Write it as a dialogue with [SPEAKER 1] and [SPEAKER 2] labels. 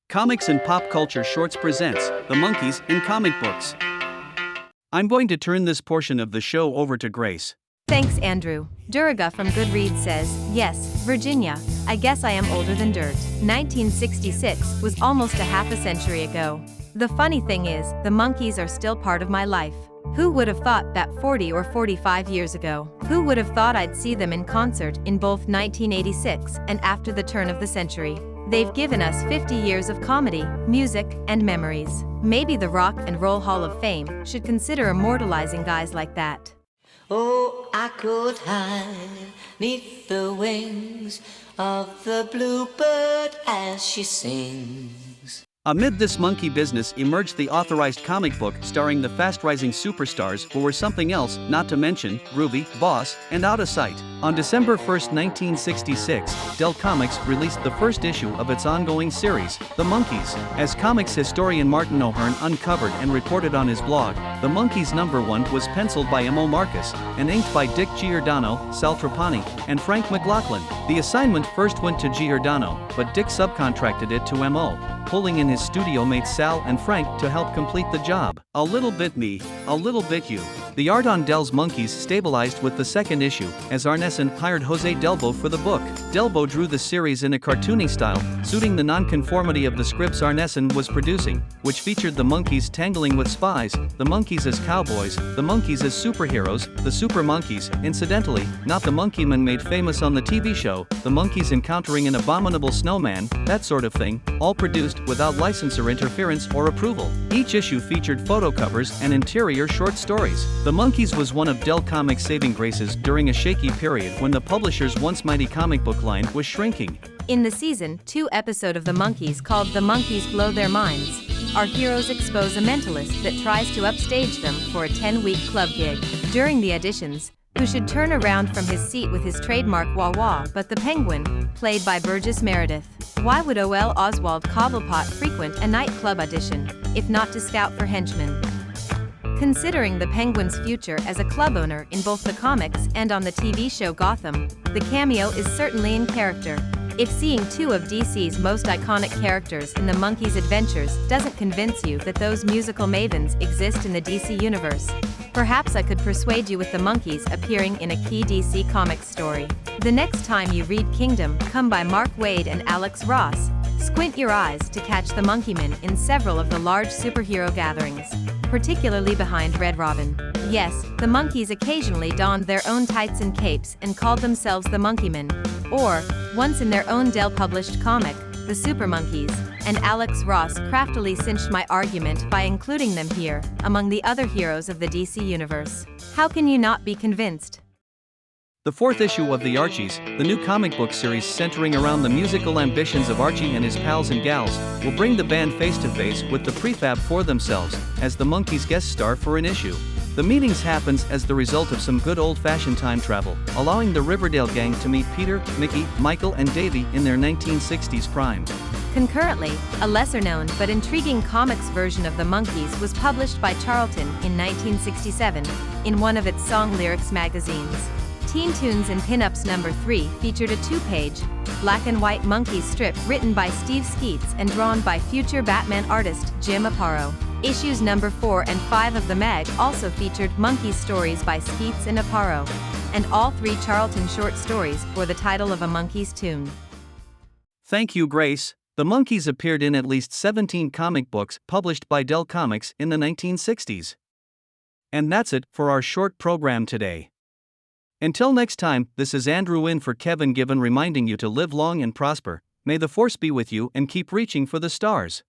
[SPEAKER 1] Comics and Pop Culture Shorts presents The Monkees in Comic Books. I'm going to turn this portion of the show over to Grace.
[SPEAKER 2] Thanks, Andrew. Duriga from Goodreads says, yes, Virginia, I guess I am older than dirt. 1966 was almost a half a century ago. The funny thing is, the Monkees are still part of my life. Who would have thought that 40 or 45 years ago? Who would have thought I'd see them in concert in both 1986 and after the turn of the century? They've given us 50 years of comedy, music, and memories. Maybe the Rock and Roll Hall of Fame should consider immortalizing guys like that.
[SPEAKER 3] Oh, I could hide 'neath the wings of the bluebird as she sings.
[SPEAKER 1] Amid this monkey business emerged the authorized comic book starring the fast-rising superstars who were something else, not to mention Groovy, Boss, and Out of Sight. On December 1, 1966, Dell Comics released the first issue of its ongoing series, The Monkees. As comics historian Martin O'Hearn uncovered and reported on his blog, The Monkees #1 was penciled by M.O. Marcus and inked by Dick Giordano, Sal Trapani, and Frank McLaughlin. The assignment first went to Giordano, but Dick subcontracted it to M.O., pulling in his studio mates Sal and Frank to help complete the job. A little bit me, a little bit you. The art on Dell's Monkees stabilized with the second issue, as Arneson hired Jose Delbo for the book. Delbo drew the series in a cartoony style, suiting the nonconformity of the scripts Arneson was producing, which featured the Monkees tangling with spies, the Monkees as cowboys, the Monkees as superheroes, the Super Monkees, incidentally, not the Monkey Man made famous on the TV show, the Monkees encountering an abominable snowman, that sort of thing, all produced without licensor interference or approval. Each issue featured photo covers and interior short stories. The Monkees was one of Dell Comics' saving graces during a shaky period when the publisher's once mighty comic book line was shrinking.
[SPEAKER 2] In the Season 2 episode of The Monkees called The Monkees Blow Their Minds, our heroes expose a mentalist that tries to upstage them for a 10-week club gig. During the auditions, who should turn around from his seat with his trademark wah-wah but the Penguin, played by Burgess Meredith. Why would O.L. Oswald Cobblepot frequent a nightclub audition, if not to scout for henchmen? Considering the Penguin's future as a club owner in both the comics and on the TV show Gotham, the cameo is certainly in character. If seeing two of DC's most iconic characters in the Monkees' adventures doesn't convince you that those musical mavens exist in the DC universe, perhaps I could persuade you with the Monkees appearing in a key DC Comics story. The next time you read Kingdom Come by Mark Waid and Alex Ross, squint your eyes to catch the Monkeymen in several of the large superhero gatherings, particularly behind Red Robin. Yes, the Monkees occasionally donned their own tights and capes and called themselves the Monkeymen, or, once in their own Dell-published comic, the Super Monkees, and Alex Ross craftily cinched my argument by including them here, among the other heroes of the DC universe. How can you not be convinced?
[SPEAKER 1] The fourth issue of the Archies, the new comic book series centering around the musical ambitions of Archie and his pals and gals, will bring the band face to face with the prefab for themselves, as the Monkees guest star for an issue. The meetings happens as the result of some good old-fashioned time travel, allowing the Riverdale gang to meet Peter, Mickey, Michael and Davy in their 1960s prime.
[SPEAKER 2] Concurrently, a lesser-known but intriguing comics version of the Monkees was published by Charlton in 1967, in one of its song lyrics magazines. Teen Tunes and Pinups #3 featured a 2-page, black-and-white Monkees strip written by Steve Skeets and drawn by future Batman artist Jim Aparo. Issues number 4 and 5 of the mag also featured Monkees stories by Skeets and Aparo, and all 3 Charlton short stories bore the title of a Monkees tune.
[SPEAKER 1] Thank you, Grace. The Monkees appeared in at least 17 comic books published by Dell Comics in the 1960s. And that's it for our short program today. Until next time, this is Andrew in for Kevin Given reminding you to live long and prosper. May the force be with you and keep reaching for the stars.